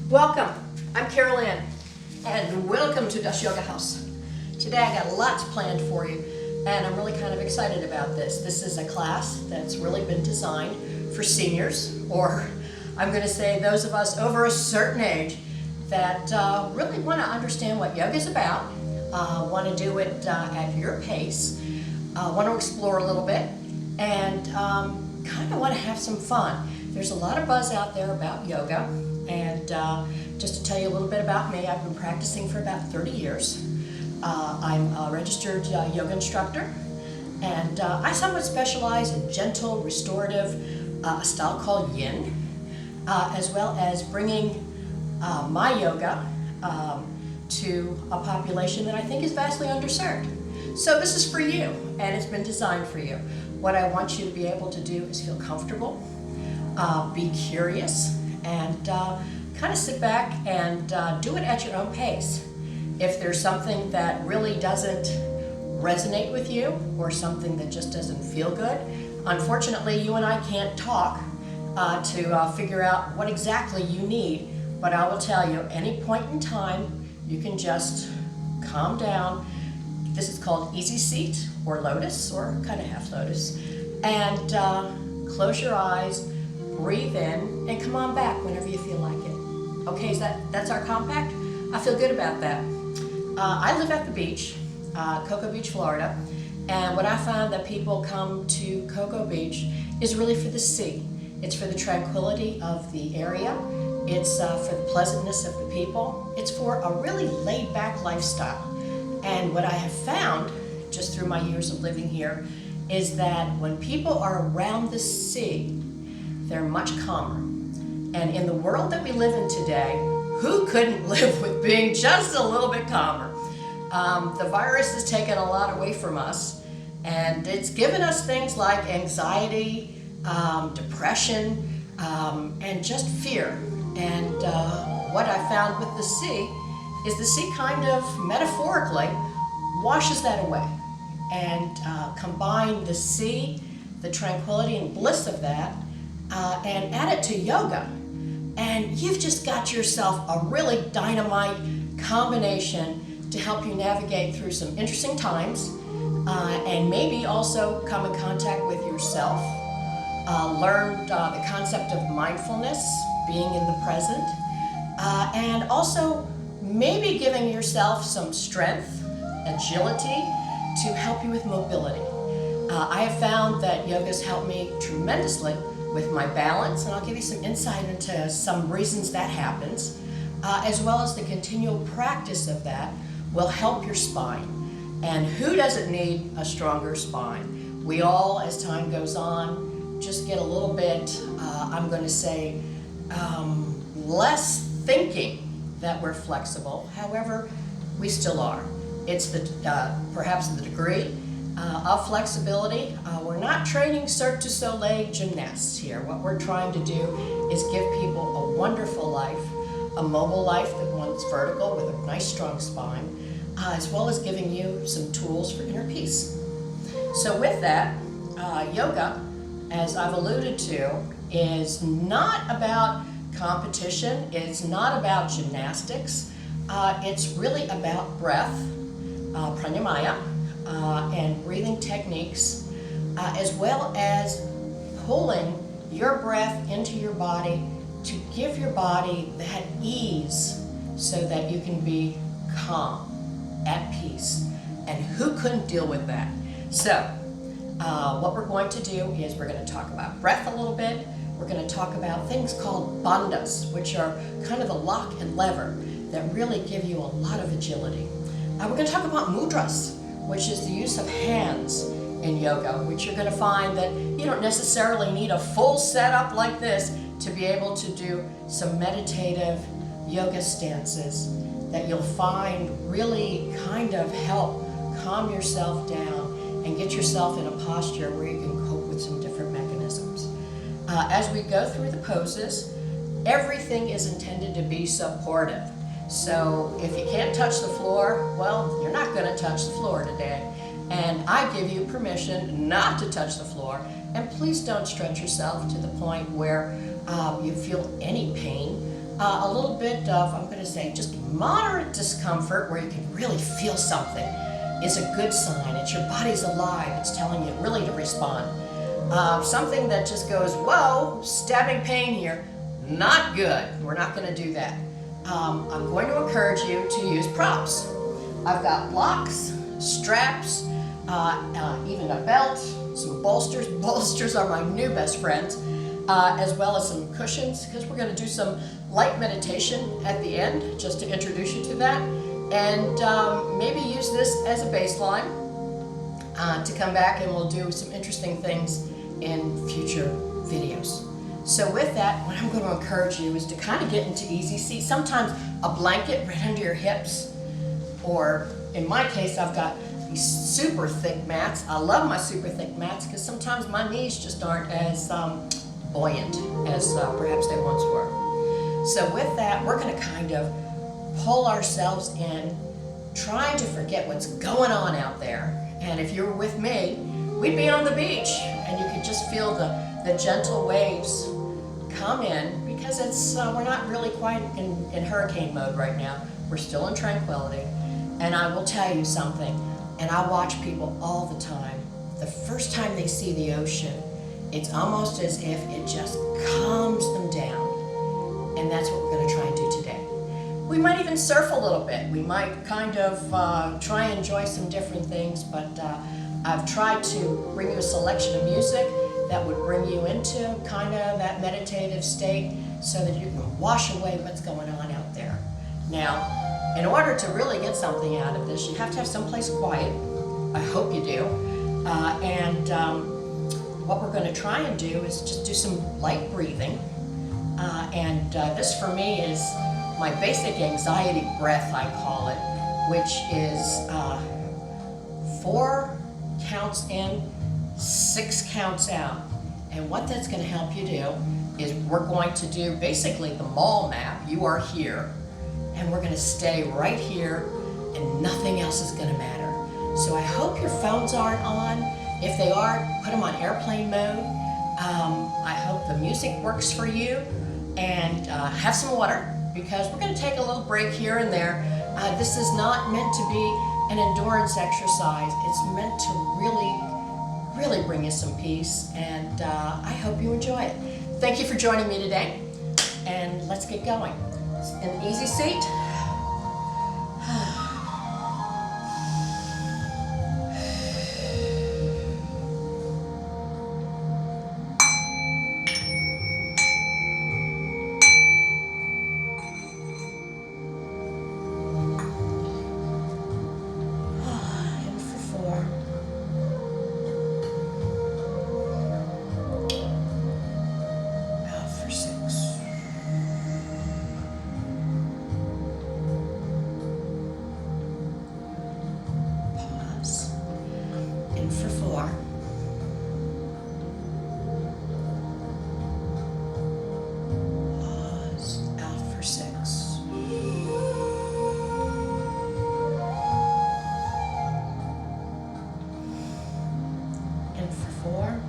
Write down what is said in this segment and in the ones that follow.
Welcome, I'm Carolann, and welcome to Das Yoga Haus. Today I got lots planned for you, and I'm really kind of excited about this. This is a class that's really been designed for seniors, or I'm going to say those of us over a certain age that really want to understand what yoga is about, want to do it at your pace, want to explore a little bit, and kind of want to have some fun. There's a lot of buzz out there about yoga. And just to tell you a little bit about me, I've been practicing for about 30 years. I'm a registered yoga instructor, and I somewhat specialize in gentle, restorative, a style called yin, as well as bringing my yoga to a population that I think is vastly underserved. So this is for you, and it's been designed for you. What I want you to be able to do is feel comfortable, be curious, and kind of sit back and do it at your own pace. If there's something that really doesn't resonate with you or something that just doesn't feel good, unfortunately you and I can't talk to figure out what exactly you need, but I will tell you, any point in time you can just calm down. This is called easy seat or lotus, or kind of half lotus, and close your eyes, breathe in, and come on back whenever you feel like it. Okay, that's our compact? I feel good about that. I live at the beach, Cocoa Beach, Florida, and what I found that people come to Cocoa Beach is really for the sea. It's for the tranquility of the area. It's for the pleasantness of the people. It's for a really laid-back lifestyle. And what I have found, just through my years of living here, is that when people are around the sea, they're much calmer. And in the world that we live in today, who couldn't live with being just a little bit calmer? The virus has taken a lot away from us, and it's given us things like anxiety, depression, and just fear. And what I found with the sea is the sea kind of metaphorically washes that away. And combine the sea, the tranquility and bliss of that, and add it to yoga, and you've just got yourself a really dynamite combination to help you navigate through some interesting times, and maybe also come in contact with yourself, learn the concept of mindfulness, being in the present, and also maybe giving yourself some strength, agility to help you with mobility. I have found that yoga's helped me tremendously with my balance, and I'll give you some insight into some reasons that happens, as well as the continual practice of that will help your spine. And who doesn't need a stronger spine? We all, as time goes on, just get a little bit, I'm going to say, less thinking that we're flexible. However, we still are. It's the perhaps the degree of flexibility. We're not training Cirque du Soleil gymnasts here. What we're trying to do is give people a wonderful life, a mobile life that runs vertical with a nice strong spine, as well as giving you some tools for inner peace. So with that, yoga, as I've alluded to, is not about competition. It's not about gymnastics. It's really about breath, pranayama, and breathing techniques, as well as pulling your breath into your body to give your body that ease so that you can be calm, at peace. And who couldn't deal with that? So what we're going to do is we're going to talk about breath a little bit. We're going to talk about things called bandhas, which are kind of the lock and lever that really give you a lot of agility. We're going to talk about mudras, which is the use of hands in yoga, which you're going to find that you don't necessarily need a full setup like this to be able to do some meditative yoga stances that you'll find really kind of help calm yourself down and get yourself in a posture where you can cope with some different mechanisms. As we go through the poses, everything is intended to be supportive. So if you can't touch the floor, well, you're not going to touch the floor today. And I give you permission not to touch the floor. And please don't stretch yourself to the point where you feel any pain. a little bit of, I'm going to say, just moderate discomfort where you can really feel something is a good sign. It's your body's alive. It's telling you really to respond. Something that just goes, whoa, stabbing pain here, not good. We're not going to do that. I'm going to encourage you to use props. I've got blocks, straps, even a belt, some bolsters. Bolsters are my new best friends, as well as some cushions, because we're going to do some light meditation at the end, just to introduce you to that. And maybe use this as a baseline to come back, and we'll do some interesting things in future videos. So with that, what I'm going to encourage you is to kind of get into easy seat. Sometimes a blanket right under your hips, or in my case, I've got these super thick mats. I love my super thick mats because sometimes my knees just aren't as buoyant as perhaps they once were. So with that, we're going to kind of pull ourselves in, trying to forget what's going on out there. And if you were with me, we'd be on the beach, and you could just feel the gentle waves come in, because it's we're not really quite in hurricane mode right now. We're still in tranquility. And I will tell you something, and I watch people all the time. The first time they see the ocean, it's almost as if it just calms them down. And that's what we're going to try and do today. We might even surf a little bit. We might kind of try and enjoy some different things, but I've tried to bring you a selection of music that would bring you into kind of that meditative state so that you can wash away what's going on out there. Now, in order to really get something out of this, you have to have someplace quiet. I hope you do. What we're going to try and do is just do some light breathing. This for me is my basic anxiety breath, I call it, which is 4 counts in, 6 counts out. And what that's going to help you do is we're going to do basically the mall map. You are here, and we're going to stay right here, and nothing else is going to matter. So I hope your phones aren't on. If they are, put them on airplane mode. I hope the music works for you, and have some water, because we're going to take a little break here and there. This is not meant to be an endurance exercise. It's meant to really bring you some peace, and I hope you enjoy it. Thank you for joining me today, and let's get going. An easy seat. For 4. Pause. Out for 6. In for 4.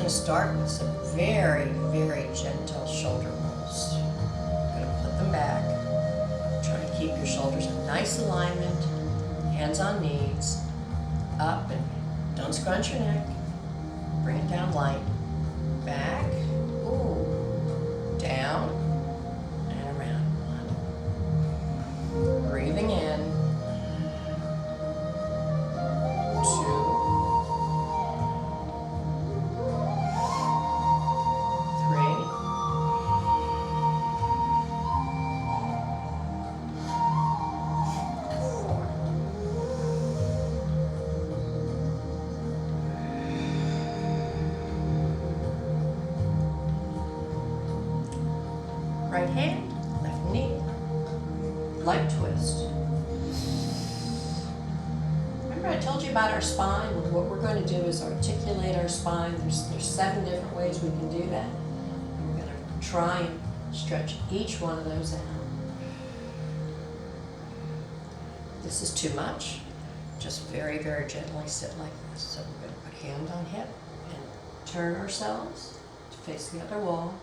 Start with some very gentle shoulder rolls. I'm going to put them back. Try to keep your shoulders in nice alignment, hands on knees, up, and don't scrunch your neck. Bring it down light. Back, ooh, down, and around. 1. Breathing in. 2. 4. Right hand, left knee, light twist. I told you about our spine. What we're going to do is articulate our spine. There's 7 different ways we can do that. We're going to try and stretch each one of those out. If this is too much, just very, very gently sit like this. So we're going to put hand on hip and turn ourselves to face the other wall.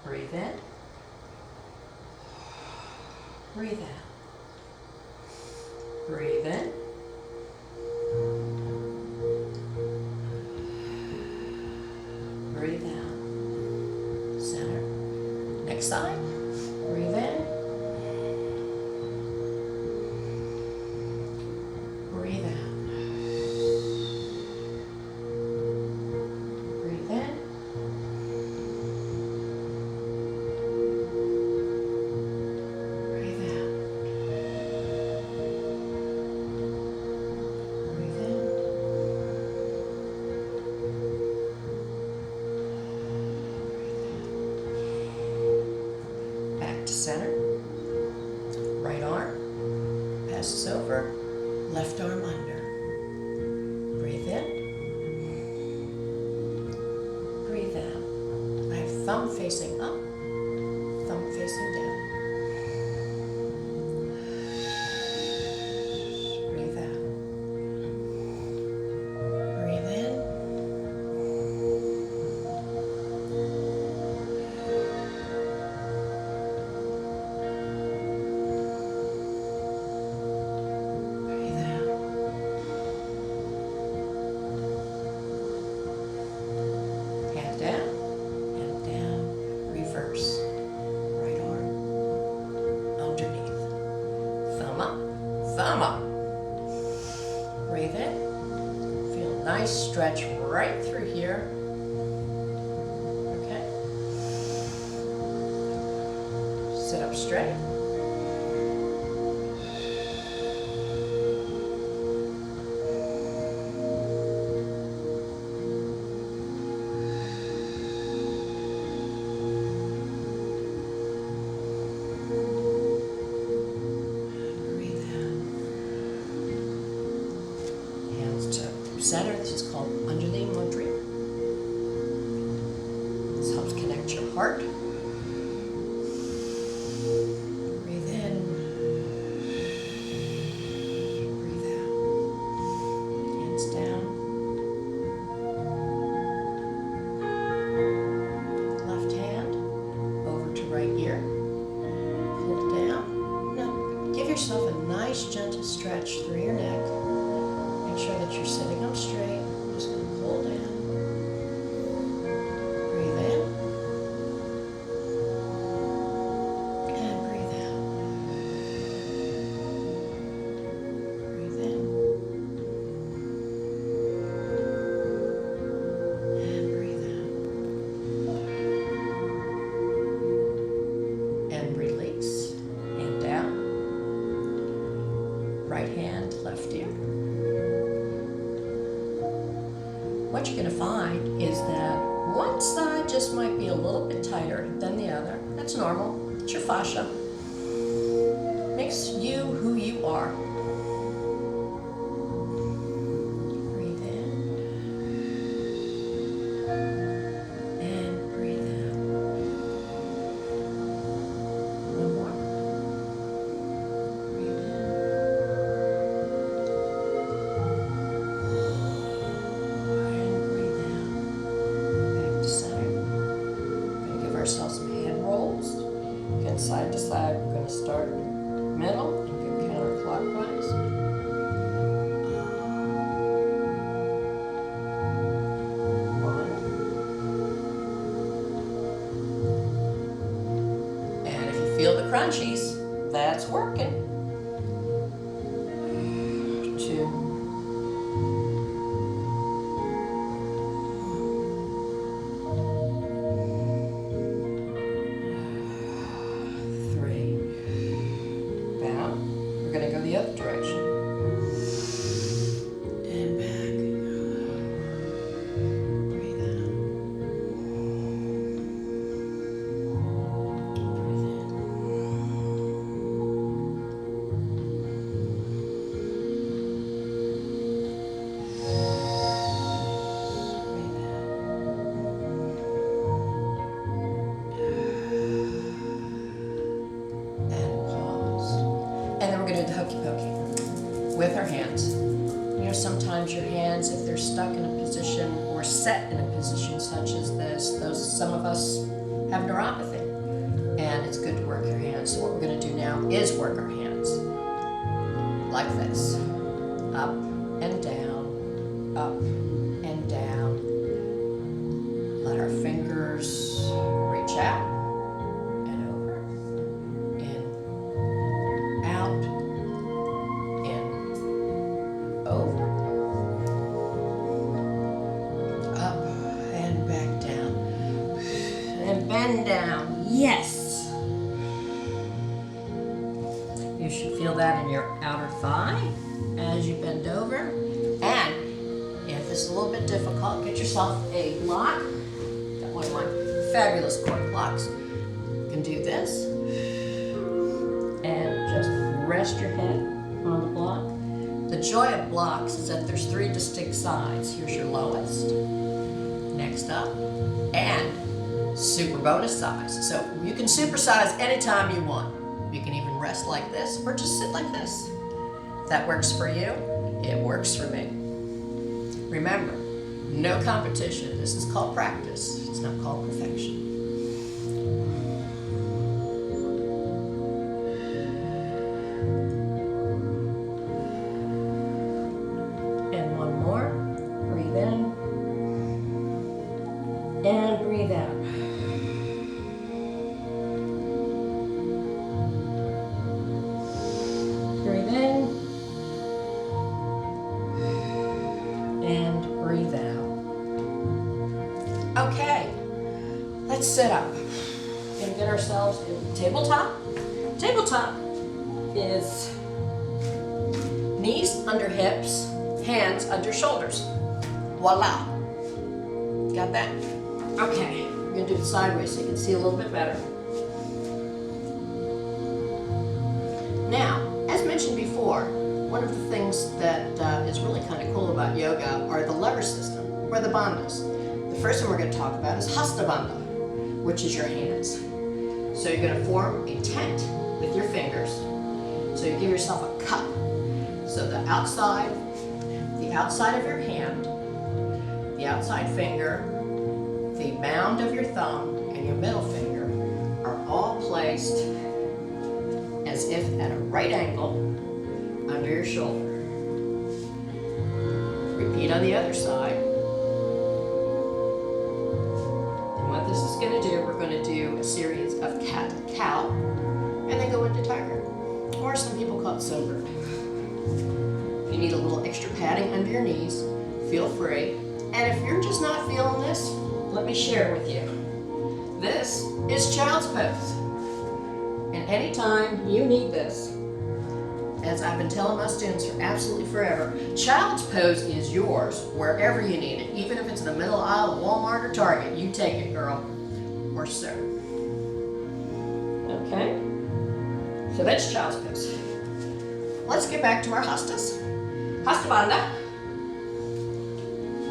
Breathe in. Breathe out. Breathe in. Breathe out. Center. Next side. Breathe in. Breathe out. Breathe in. Breathe out. Breathe in. Back to center. Right arm passes over, left arm under. Breathe in. Breathe out. I have thumb facing up, thumb facing down. Breathe out. Breathe in. Breathe out. Hand down, reverse. Right arm underneath. Thumb up, thumb up. Breathe in. Feel a nice stretch right through here. Okay. Sit up straight. Breathe out. Hands to center. This is called Anjali Mudra. This helps connect your heart. Breathe in. Breathe out. Hands down. Left hand over to right ear. Pull it down. Now, give yourself a nice gentle stretch through your neck. Make sure that you're sitting up straight. I'm just going to pull down. Breathe in. And breathe out. Breathe in. And breathe out. And release. And down. Right hand, left ear. What you're going to find is that one side just might be a little bit tighter than the other. That's normal. It's your fascia. Makes you who you are. Breathe in. And breathe out. One more. Breathe in. And breathe out. Back to center. We're going to give ourselves some hand rolls. Again, side to side. We're going to start middle and go counterclockwise. One. And if you feel the crunchies, that's working. Two. Three. Down. We're going to go the other direction. And back. Breathe out. Breathe in. do the hokey pokey with our hands. You know, sometimes your hands, if they're stuck in a position or set in a position such as this, some of us have neuropathy, and it's good to work your hands. So what we're going to do now is work our hands like this, up and down, up and down. Let our fingers reach out and over, in, out, in, over, up and back down, and bend down. Yes! You should feel that in your outer thigh as you bend over. And if this is a little bit difficult, get yourself a block. Got one of my fabulous cork blocks. You can do this. And just rest your head on the block. The joy of blocks is that there's 3 distinct sides. Here's your lowest, next up, and super bonus size. So you can supersize anytime you want. You can even rest like this or just sit like this. If that works for you, it works for me. Remember, no competition. This is called practice. It's not called perfection. And one more. Breathe in and breathe out. Breathe in and breathe out. Okay, let's sit up. We're gonna get ourselves in tabletop. Tabletop is knees under hips, hands under shoulders. Voila. Got that? Okay, we're gonna do it sideways so you can see a little bit better. Now, as mentioned before, one of the things that is really kind of cool about yoga are the lever system, or the bandhas. The first one we're going to talk about is hasta bandha, which is your hands. So you're going to form a tent with your fingers. So you give yourself a cup. So the outside of your hand, the outside finger, the mound of your thumb, and your middle finger are all placed as if at a right angle under your shoulder. Repeat on the other side. And what this is going to do, we're going to do a series of cat and cow, and then go into tiger, or some people call it sunbird. If you need a little extra padding under your knees, feel free. And if you're just not feeling this, let me share with you. This is child's pose. And anytime you need this, as I've been telling my students for absolutely forever, child's pose is yours wherever you need it. Even if it's in the middle aisle of Walmart or Target, you take it, girl, or sir. Okay? So that's child's pose. Let's get back to our hastas. Hasta bandha.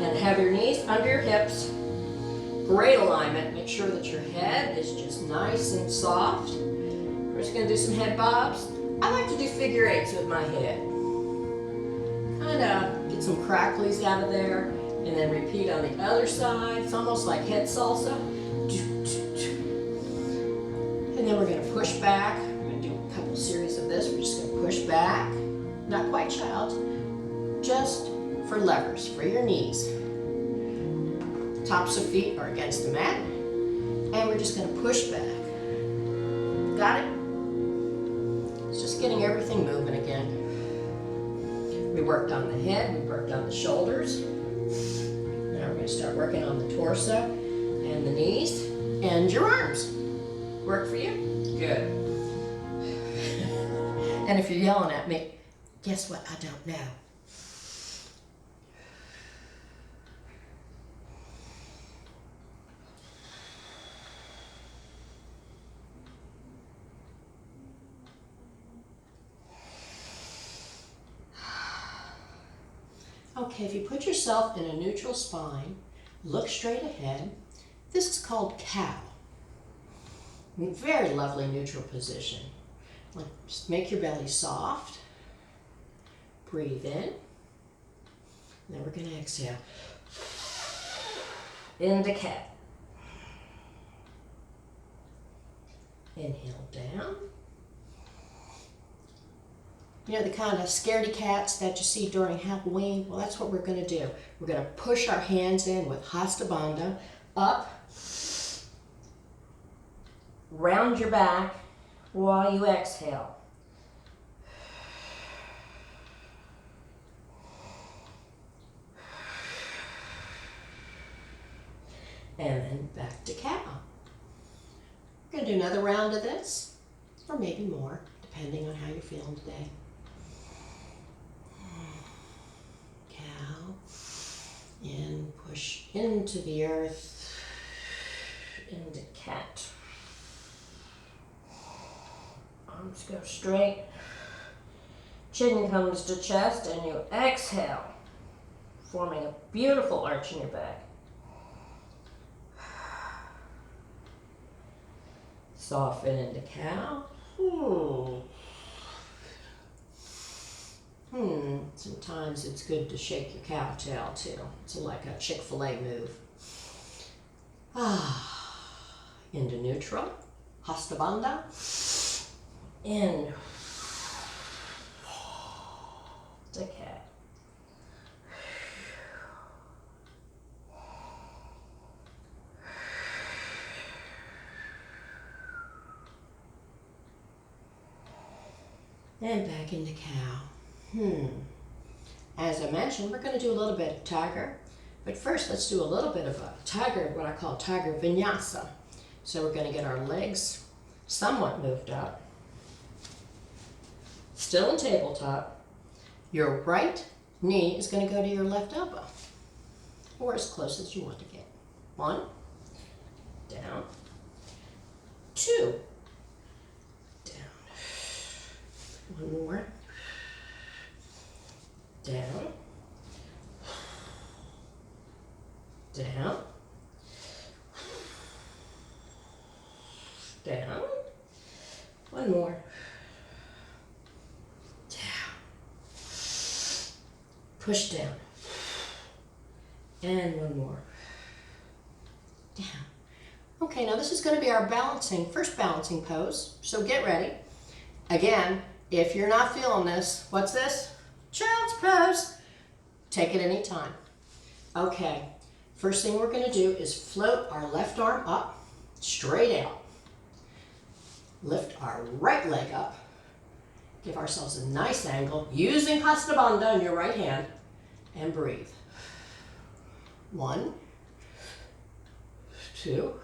And have your knees under your hips. Great alignment. Make sure that your head is just nice and soft. We're just going to do some head bobs. I like to do figure 8s with my head. Kind of get some cracklies out of there, and then repeat on the other side. It's almost like head salsa. And then we're going to push back. We're going to do a couple series of this. We're just going to push back. Not quite child, just for levers, for your knees. Tops of feet are against the mat, and we're just going to push back. Got it? It's just getting everything moving again. We worked on the head, we worked on the shoulders. Now we're going to start working on the torso and the knees and your arms. Work for you? Good. And if you're yelling at me, guess what? I don't know. Okay, if you put yourself in a neutral spine, look straight ahead. This is called cow. Very lovely neutral position. Just make your belly soft. Breathe in. Then we're going to exhale. Into cat. Inhale down. You know the kind of scaredy cats that you see during Halloween? Well, that's what we're going to do. We're going to push our hands in with Hasta Bandha, up. Round your back while you exhale. And then back to cow. We're going to do another round of this, or maybe more, depending on how you're feeling today. Cow. In, push into the earth. Into cat. Arms go straight. Chin comes to chest and you exhale, forming a beautiful arch in your back. Soften into cow. Sometimes it's good to shake your cow tail too. It's like a Chick-fil-A move. Into neutral. Hasta Bandha. In. To cat. And back into cow. As I mentioned, we're going to do a little bit of tiger. But first, let's do a little bit of a tiger, what I call tiger vinyasa. So we're going to get our legs somewhat moved up. Still in tabletop. Your right knee is going to go to your left elbow. Or as close as you want to get. 1. Down. 2. Down. 1 more. Down. Down. Down. 1 more. Down. Push down. And 1 more. Down. Okay, now this is going to be our first balancing pose. So get ready. Again, if you're not feeling this, what's this? Child's pose. Take it anytime. Okay, first thing we're going to do is float our left arm up, straight out. Lift our right leg up. Give ourselves a nice angle using Hasta Bandha in your right hand. And breathe. 1, 2,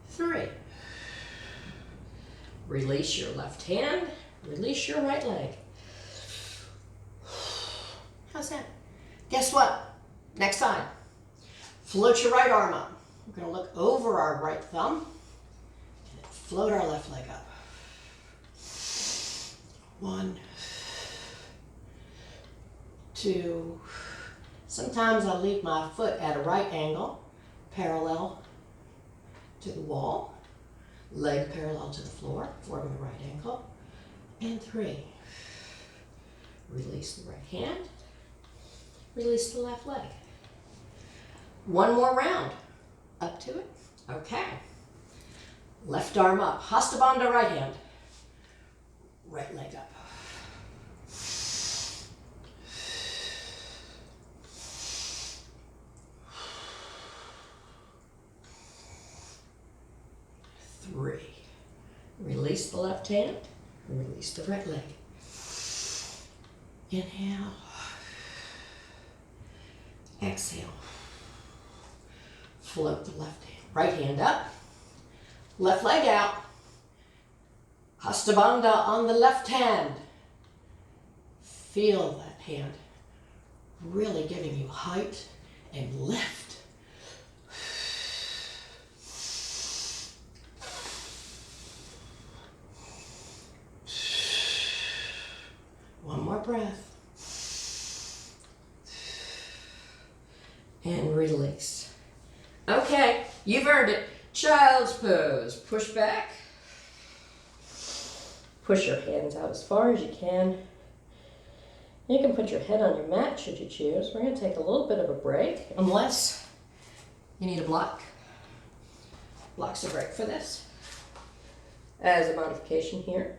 3. Release your left hand. Release your right leg. How's that? Guess what? Next time. Float your right arm up. We're going to look over our right thumb and float our left leg up. 1, 2. Sometimes I'll leave my foot at a right angle, parallel to the wall. Leg parallel to the floor, forming a right ankle. And 3. Release the right hand. Release the left leg. 1 more round. Up to it. Okay. Left arm up. Hasta Bandha right hand. Right leg up. Release the left hand, release the right leg. Inhale. Exhale. Float the right hand up, left leg out. Hasta Bandha on the left hand. Feel that hand really giving you height and lift. One more breath. And release. Okay, you've earned it. Child's pose. Push back. Push your hands out as far as you can. You can put your head on your mat should you choose. We're going to take a little bit of a break. Unless you need a block. Block's a break for this. As a modification here,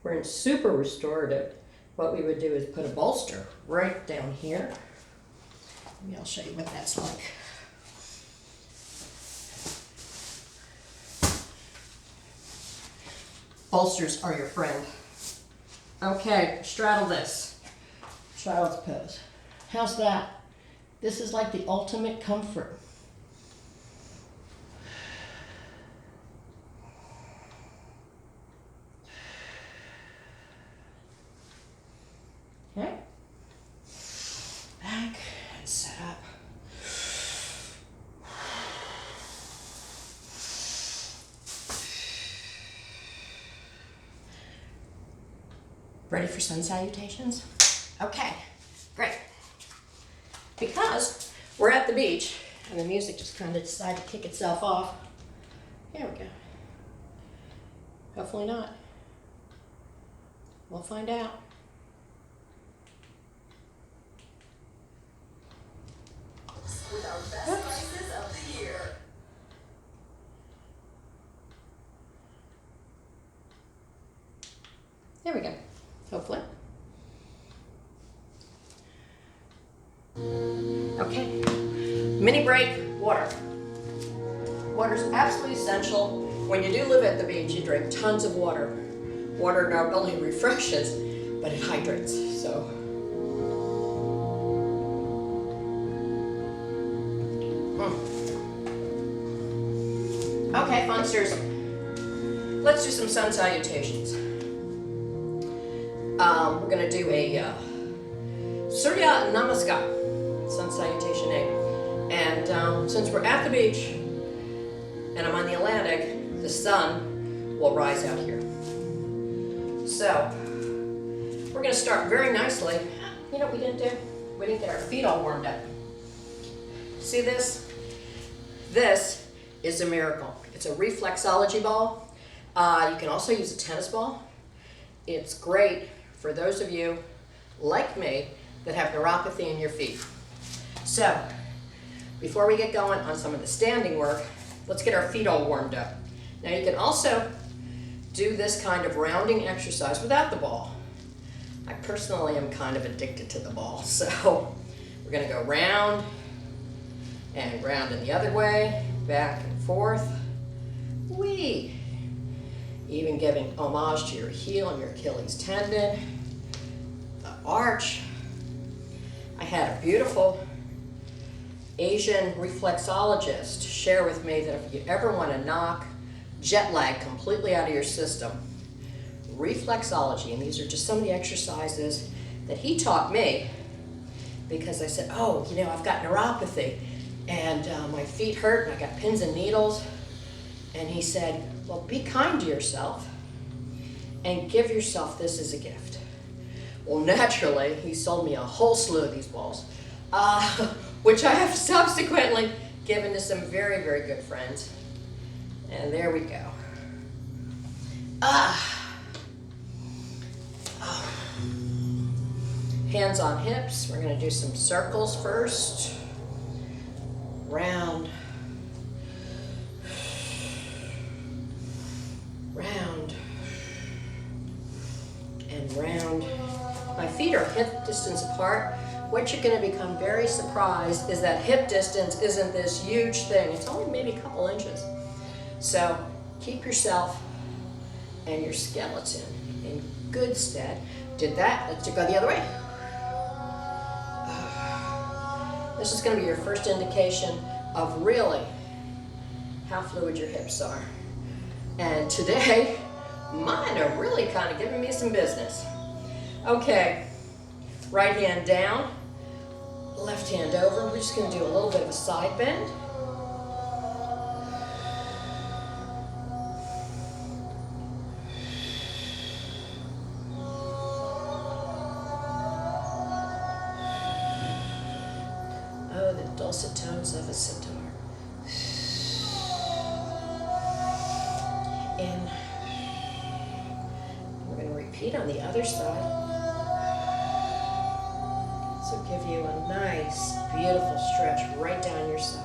we're in super restorative. What we would do is put a bolster right down here. Maybe I'll show you what that's like. Bolsters are your friend. Okay, straddle this. Child's pose. How's that? This is like the ultimate comfort. Okay. Back and set up. Ready for sun salutations? Okay, great. Because we're at the beach and the music just kind of decided to kick itself off. There we go. Hopefully not. We'll find out. With our best prices of the year. There we go. Hopefully. Okay. Mini break, water. Water's absolutely essential. When you do live at the beach, you drink tons of water. Water not only refreshes, but it hydrates. So. Okay, funsters. Let's do some sun salutations. We're going to do a Surya Namaskar, sun salutation A. And since we're at the beach and I'm on the Atlantic, the sun will rise out here. So we're going to start very nicely. You know what we didn't do? We didn't get our feet all warmed up. See this? This is a miracle. It's a reflexology ball. You can also use a tennis ball. It's great for those of you, like me, that have neuropathy in your feet. So, before we get going on some of the standing work, let's get our feet all warmed up. Now you can also do this kind of rounding exercise without the ball. I personally am kind of addicted to the ball, so we're gonna go round and round in the other way, back and forth. Whee! Even giving homage to your heel and your Achilles tendon, the arch. I had a beautiful Asian reflexologist share with me that if you ever want to knock jet lag completely out of your system, reflexology, and these are just some of the exercises that he taught me, because I said, oh, you know, I've got neuropathy and my feet hurt and I got pins and needles. And he said, well, be kind to yourself and give yourself this as a gift. Well, naturally, he sold me a whole slew of these balls, which I have subsequently given to some very, very good friends. And there we go. Hands on hips. We're going to do some circles first. Round. Round. And round. My feet are hip distance apart. What you're going to become very surprised is that hip distance isn't this huge thing. It's only maybe a couple inches. So keep yourself and your skeleton in good stead. Did that. Let's go the other way. This is going to be your first indication of really how fluid your hips are. And today, mine are really kind of giving me some business. Okay, right hand down, left hand over. We're just going to do a little bit of a side bend. Oh, the dulcet tones of a sitar. And we're going to repeat on the other side. give you a nice, beautiful stretch right down your side.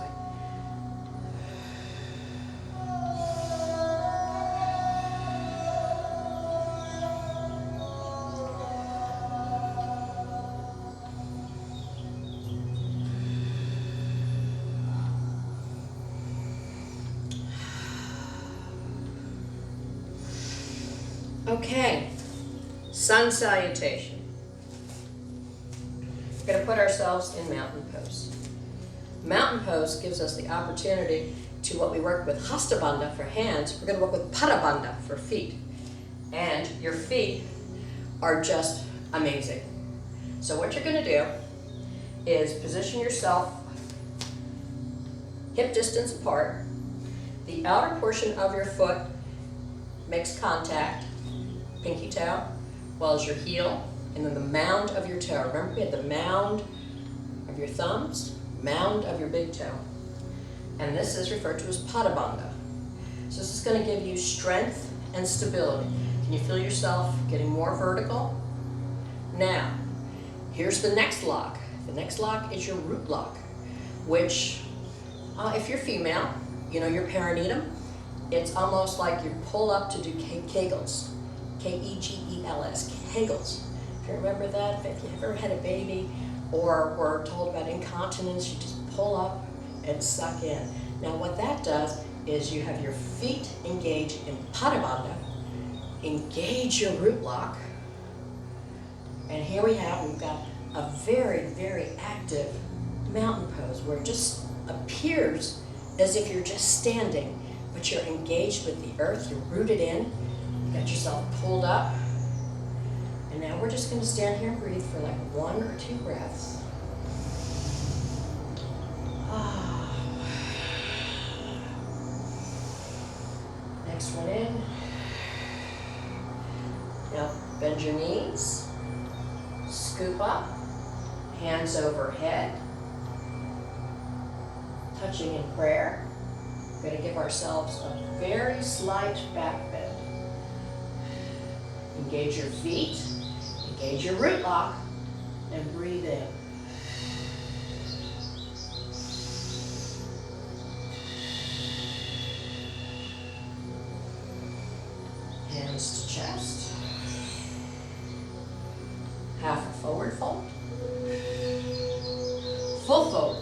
Okay, sun salutation. We're going to put ourselves in mountain pose. Mountain pose gives us the opportunity to what we work with hasta bandha for hands. We're going to work with pada bandha for feet. And your feet are just amazing. So what you're going to do is position yourself hip distance apart. The outer portion of your foot makes contact, pinky toe, well as your heel, and then the mound of your toe. Remember, we had the mound of your thumbs, mound of your big toe. And this is referred to as pada bandha. So this is going to give you strength and stability. Can you feel yourself getting more vertical? Now, here's the next lock. The next lock is your root lock, which, if you're female, you know your perineum, it's almost like you pull up to do Kegels. K-E-G-E-L-S, Kegels. If you remember that, if you ever had a baby or were told about incontinence, you just pull up and suck in. Now what that does is you have your feet engaged in pada bandha, engage your root lock, and here we've got a very, very active mountain pose where it just appears as if you're just standing, but you're engaged with the earth, you're rooted in, you got yourself pulled up, and now we're just going to stand here and breathe for like 1 or 2 breaths. Next one in. Now bend your knees, scoop up, hands overhead, touching in prayer. We're going to give ourselves a very slight back bend. Engage your feet, engage your root lock, and breathe in. Hands to chest. Half a forward fold. Full forward